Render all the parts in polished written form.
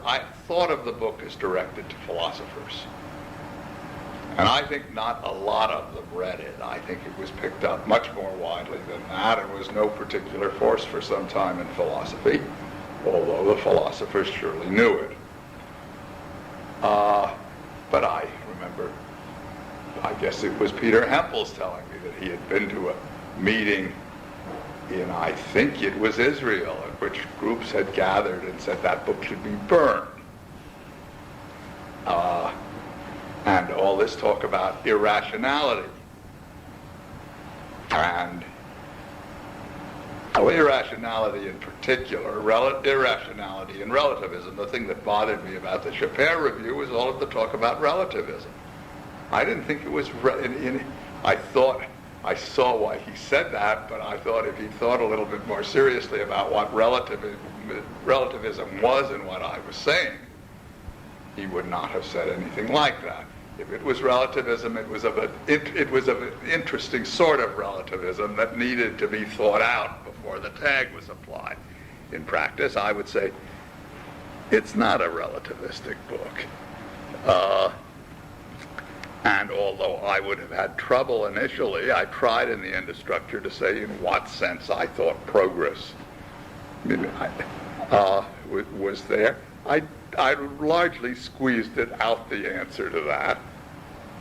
I thought of the book as directed to philosophers. And I think not a lot of them read it. I think it was picked up much more widely than that and was no particular force for some time in philosophy, although the philosophers surely knew it. But I remember, I guess it was Peter Hempel's telling me that he had been to a meeting in, I think it was Israel, in which groups had gathered and said that book should be burned. And all this talk about irrationality. And irrationality in particular, irrationality in relativism. The thing that bothered me about the Chappelle Review was all of the talk about relativism. I didn't think it was, I thought, I saw why he said that, but I thought if he thought a little bit more seriously about what relativism was and what I was saying, he would not have said anything like that. If it was relativism, it was of an interesting sort of relativism that needed to be thought out before the tag was applied. In practice, I would say it's not a relativistic book. And although I would have had trouble initially, I tried in the Endostructure to say in what sense I thought progress was there. I largely squeezed it out, the answer to that.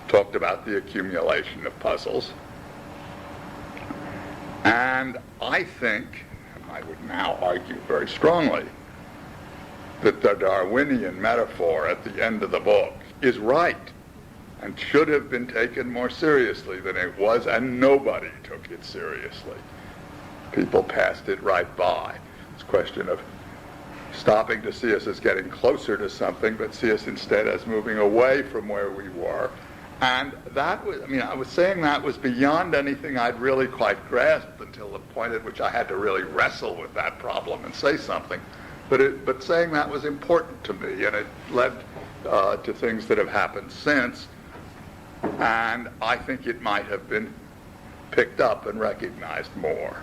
Talked about the accumulation of puzzles. And I think, and I would now argue very strongly, that the Darwinian metaphor at the end of the book is right and should have been taken more seriously than it was, and nobody took it seriously. People passed it right by. It's a question of stopping to see us as getting closer to something, but see us instead as moving away from where we were. And that was, I was saying that was beyond anything I'd really quite grasped until the point at which I had to really wrestle with that problem and say something. But saying that was important to me, and it led to things that have happened since. And I think it might have been picked up and recognized more.